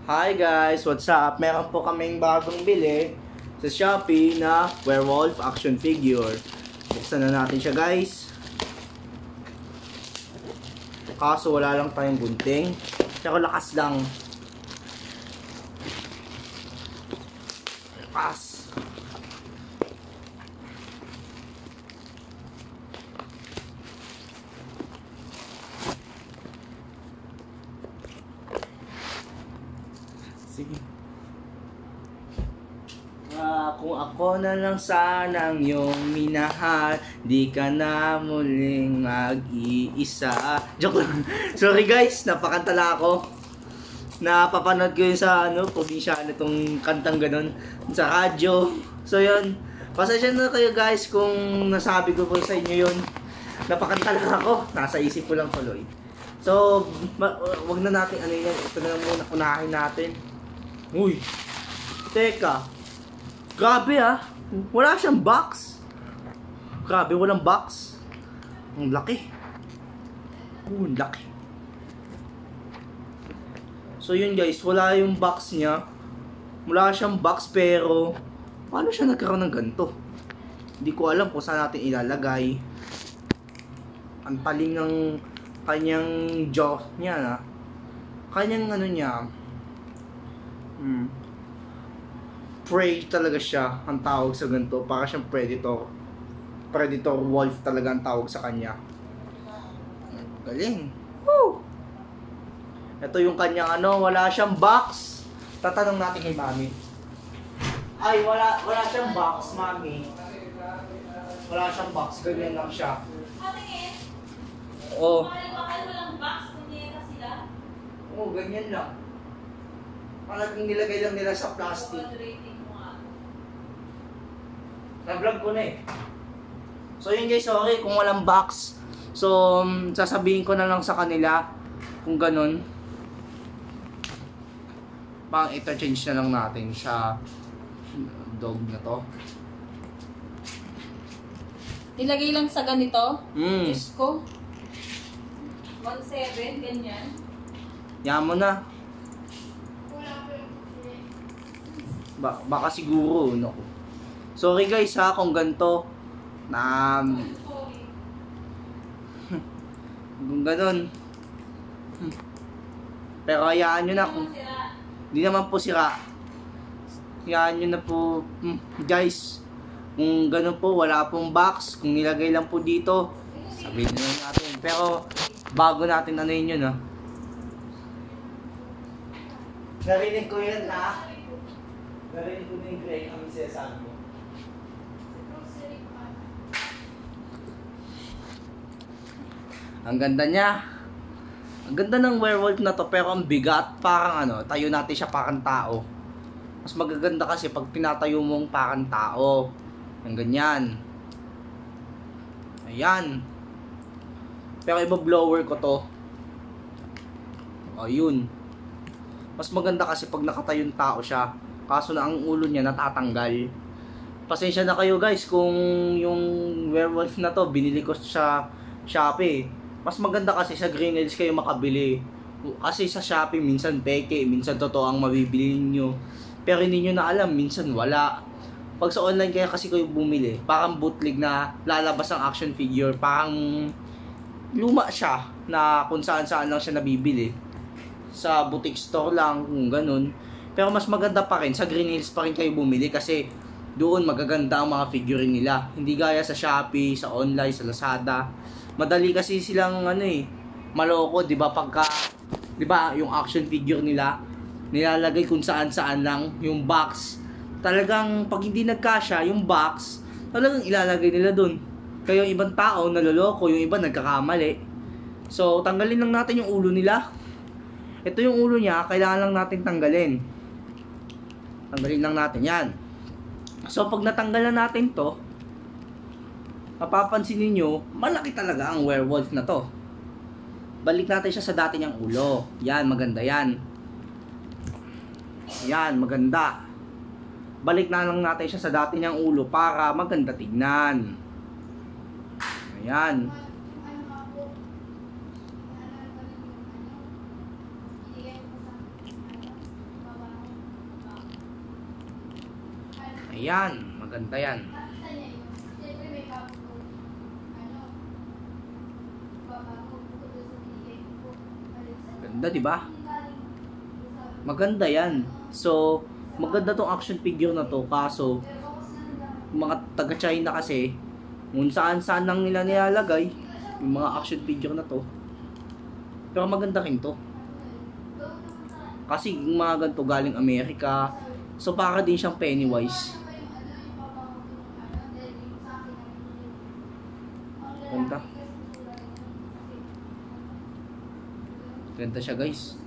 Hi guys, what's up? Meron po kaming bagong bili sa Shopee na werewolf action figure. Buksan na natin siya guys. Kaso wala lang tayong gunting. Pero lakas lang. Lakas. Sige. Kung ako na lang sanang iyong minahal, di ka na muling mag-iisa. Joke lang. Sorry guys, napakantala ako. Napapanood ko yun sa probinsya itong kantang ganun sa radyo. So yun, pasensya na kayo guys kung nasabi ko po sa inyo yun. Napakantala ako, nasa isip ko lang tuloy. So, wag na natin yan. Ito na muna unahin natin. Uy, teka. Grabe wala siyang box. Grabe, walang box. Ang laki. Ang laki. So yun guys, wala yung box niya. Wala siyang box pero paano siya nagkaroon ng ganito? Hindi ko alam kung saan natin ilalagay. Ang taling ng kanyang jaw niya kanyang niya. Prey talaga siya ang tawag sa ganito. Para siyang predator. Predator wolf talaga ang tawag sa kanya. Galing. Woo! Ito yung kanyang wala siyang box. Tatanong natin kay Mami. Ay, wala siyang box, Mami. Wala siyang box, ganyan lang siya. Oo. Oo, ganyan lang. Talagang nilagay lang nila sa plastic. Na-vlog ko na eh. So yun guys, sorry kung walang box. So, sasabihin ko na lang sa kanila kung ganun. Pang-interchange na lang natin sa dog na to. Ilagay lang sa ganito? Diyos ko. 1.7, ganyan. Yan mo na. Baka siguro, no. Sorry guys kung ganito. Kung ganun. Pero hayaan nyo na kung hindi naman po sira. Hayaan nyo na po guys. Kung ganun po, wala pong box. Kung nilagay lang po dito, sabihin nyo natin. Pero bago natin yun narinig ko yun narinig ko din Greg ang sinasabi mo. Ang ganda niya. Ang ganda ng werewolf na to pero ang bigat. Parang tayo natin siya parang tao. Mas magaganda kasi pag pinatayo mong parang tao. Ang ganyan. Ayan. Pero iba-blower ko to. Ayun. Mas maganda kasi pag nakatayong tao siya. Kaso na ang ulo niya natatanggal. Pasensya na kayo guys kung yung werewolf na to binili ko sa Shopee. Mas maganda kasi sa Green Hills kayo makabili. Kasi sa Shopee minsan peke, minsan totoo ang mabibili niyo. Pero hindi niyo na alam, minsan wala. Pag sa online kaya kasi kayo bumili, parang bootleg na lalabas ang action figure, parang luma siya na kung saan-saan lang siya nabibili. Sa boutique store lang, kung ganun. Pero mas maganda pa rin, sa Green Hills pa rin kayo bumili kasi doon magaganda ang mga figurine nila. Hindi gaya sa Shopee, sa online, sa Lazada. Madali kasi silang maloko, 'di ba? Pagka 'di ba, yung action figure nila nilalagay kung saan-saan lang yung box. Talagang pag hindi nagkasya yung box, talagang ilalagay nila doon. Kaya yung ibang tao naloloko, yung iba nagkakamali. So, tanggalin lang natin yung ulo nila. Ito yung ulo niya, kailangan lang natin tanggalin. Tanggalin lang natin 'yan. So, pag natanggal na natin 'to, mapapansin niyo, malaki talaga ang werewolf na to. Balik natin siya sa dati niyang ulo. Yan, maganda yan. Yan, maganda. Balik na lang natin siya sa dati niyang ulo para maganda tignan. Ayan. Ayan, maganda yan. Ganda, di ba? Maganda yan. So, maganda tong action figure na to. Kaso, mga taga-China kasi, kung saan-saan lang nila nilalagay yung mga action figure na to. Pero maganda rin to. Kasi yung mga ganito galing Amerika. So, para din siyang Pennywise. Ganda. Ganda siya, guys.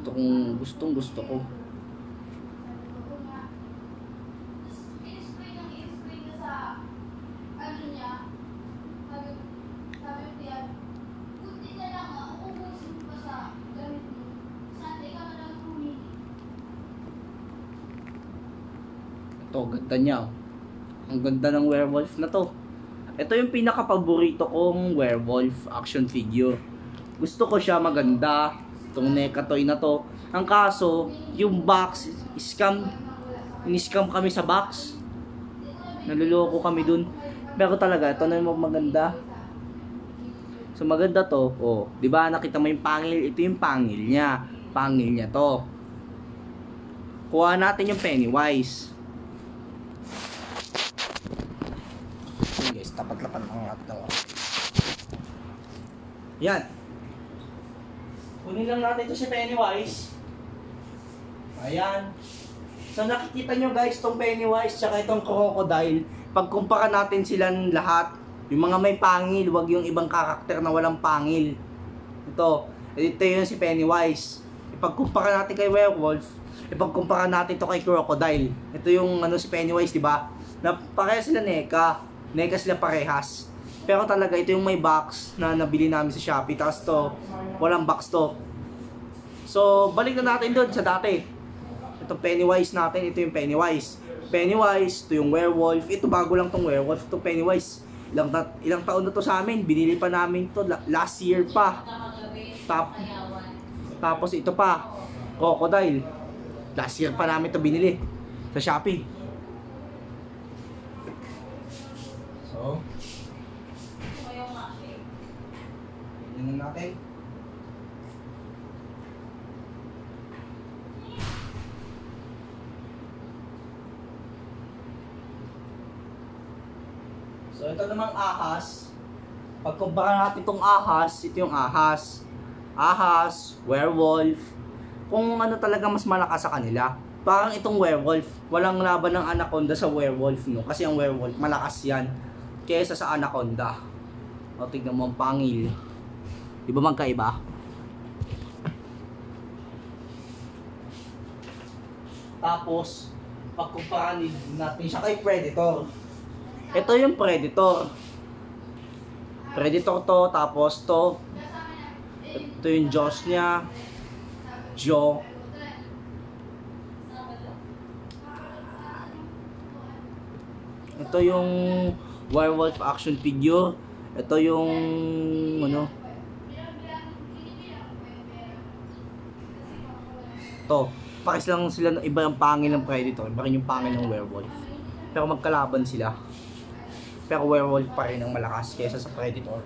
Gusto ko. Ito, ganda niya. Oh. Ang ganda ng werewolf na to. Ito yung pinaka-paborito kong werewolf action figure. Gusto ko siya, maganda. Itong NECA toy na to. Ang kaso, yung box, in-scam kami sa box. Naluloko kami dun. Pero talaga, ito na yung maganda. So maganda to. Oh, 'di ba? Nakita mo yung pangil, ito yung pangil niya. Pangil niya to. Kuha natin yung Pennywise. Okay, guys, tapat-lapan ang ato. Yan. Kunin lang natin ito si Pennywise. Ayan. So nakikita nyo guys, itong Pennywise tsaka itong Crocodile. Pagkumpara natin silang lahat, yung mga may pangil, wag yung ibang karakter na walang pangil. Ito yun si Pennywise. Ipagkumpara natin kay Werewolf, ipagkumpara natin to kay Crocodile. Ito yung si Pennywise, di ba? Na parehas sila NECA. NECA sila parehas. Pero talaga ito yung may box na nabili namin sa Shopee. Tapos to, walang box to. So, balik na natin doon sa dati. Ito Pennywise natin, ito yung Pennywise. Pennywise, ito yung werewolf. Ito bago lang tong werewolf, ito Pennywise. Ilang taon na to sa amin. Binili pa namin to last year pa. Tapos ito pa, Crocodile. Last year pa namin to binili sa Shopee. So, yan natin. So, ito namang ahas. Pagkumpara natin itong ahas, ito yung ahas. Ahas, werewolf. Kung ano talaga mas malakas sa kanila. Parang itong werewolf. Walang laban ng anaconda sa werewolf, no? Kasi ang werewolf, malakas yan. Kesa sa anaconda. O, tignan mo ang pangil. Di ba magkaiba? Tapos, pagkumpara natin siya kay Predator. Ito yung Predator. Predator to, tapos to. Ito yung jaws niya. Jaw. Ito yung werewolf action figure. Ito yung to. Pakis lang sila ng iba yung pangil ng Predator, iba rin yung pangil ng werewolf. Pero magkalaban sila. Pero werewolf pa rin ang malakas kaysa sa Predator.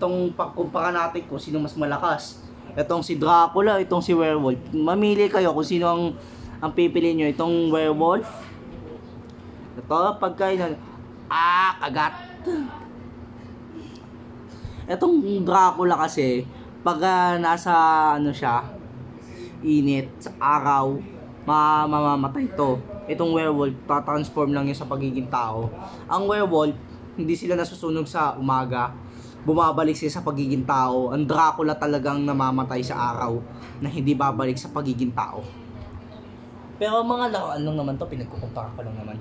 Itong pagkumpara natin kung sino mas malakas. Itong si Dracula, itong si Werewolf. Mamili kayo kung sino ang pipili nyo. Itong Werewolf. Ito, pagkain kagat. Itong Dracula kasi, pag nasa siya, init, sa araw, mamamatay to. Itong Werewolf, tatransform lang yun sa pagiging tao. Ang Werewolf, hindi sila nasusunog sa umaga, bumabalik sila sa pagiging tao. Ang Dracula talagang namamatay sa araw na hindi babalik sa pagiging tao. Pero mga laruan lang naman to, pinagkukumpara ko lang naman.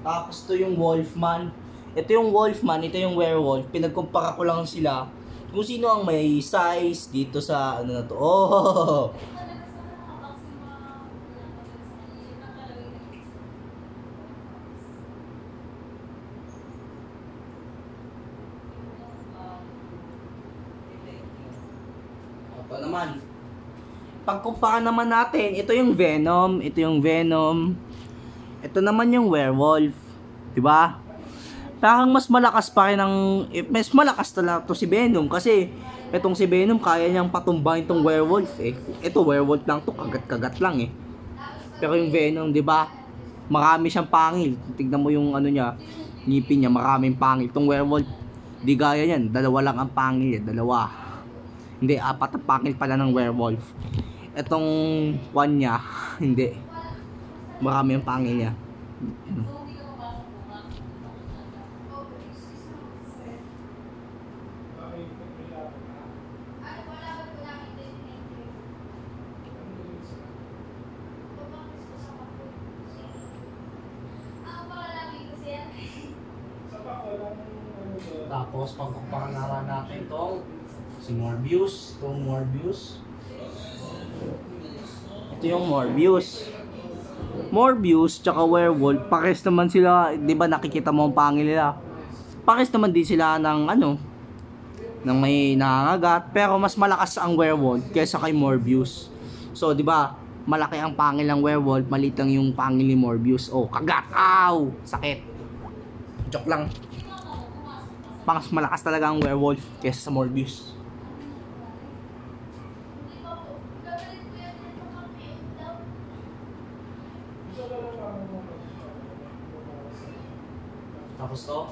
Tapos to yung Wolfman. Ito yung Wolfman, ito yung Werewolf. Pinagkumpara ko lang sila kung sino ang may size dito sa ano na to. Oh! Ito naman. Pagkumpara naman natin, ito yung Venom, ito yung Venom. Ito naman yung Werewolf. 'Di ba? Parang mas malakas pa rin mas malakas talaga to si Venom kasi itong si Venom kaya niyang patumbahin tong Werewolf eh. Ito Werewolf lang to, kagat-kagat lang eh. Pero yung Venom, 'di ba? Marami siyang pangil. Tingnan mo yung ano niya, ngipin niya, maraming pangil. Itong Werewolf, di gaya niyan, dalawa lang ang pangil, dalawa. Hindi, apat ang pangil pala ng Werewolf. Itong one niya, hindi. Marami ang pangil niya. Tapos pagkumpara natin itong si Morbius, itong Morbius. Ito yung Morbius. Morbius tsaka Werewolf, pares naman sila, 'di ba nakikita mo ang pangil nila. Pares naman din sila ng ano, ng may nangangagat, pero mas malakas ang Werewolf kaysa kay Morbius. So, 'di ba, malaki ang pangil ng Werewolf, maliit lang yung pangil ni Morbius. Oh, kagat, ow, sakit. Joke lang. Mas malakas talaga ang Werewolf kaysa sa Morbius. Tapos to,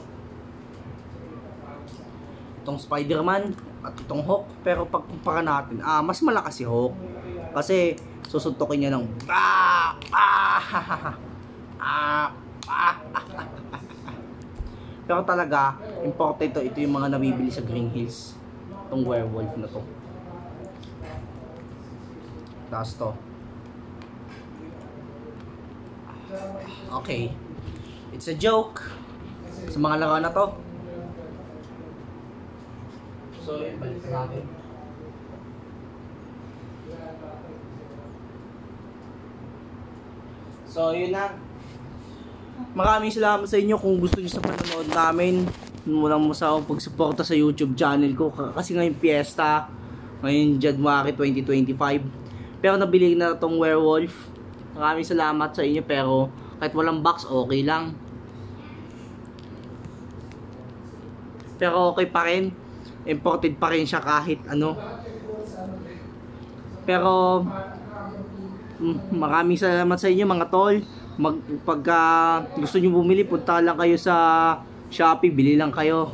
itong Spider-Man at itong Hulk. Pero pagkumpara natin, mas malakas si Hulk kasi susuntukin niya ng pero talaga important ito yung mga nabibili sa Green Hills, itong Werewolf na to. Tapos to, okay, it's a joke sa mga laro na to. So yun, balik natin. So yun na. Maraming salamat sa inyo kung gusto niyo sa panonood namin. Walang masawang pagsuporta sa YouTube channel ko kasi ngayon piyesta, ngayon January 2025. Pero nabili na itong Werewolf. Maraming salamat sa inyo, pero kahit walang box okay lang. Pero okay pa rin, imported pa rin siya kahit ano. Pero maraming salamat sa inyo mga tol. Pagka gusto nyo bumili, punta lang kayo sa Shopee, bili lang kayo.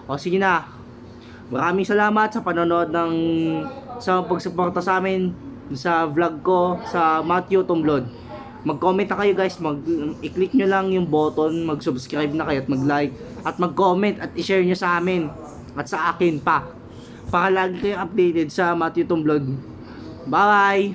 O sige na, maraming salamat sa panonood sa pagsuporta sa amin sa vlog ko sa Matthew Tumblod. Mag-comment na kayo guys, i-click nyo lang yung button, mag-subscribe na kayo at mag-like at mag-comment at i-share nyo sa amin at sa akin pa para lagi kayong updated sa Matthew Tumblod. Bye!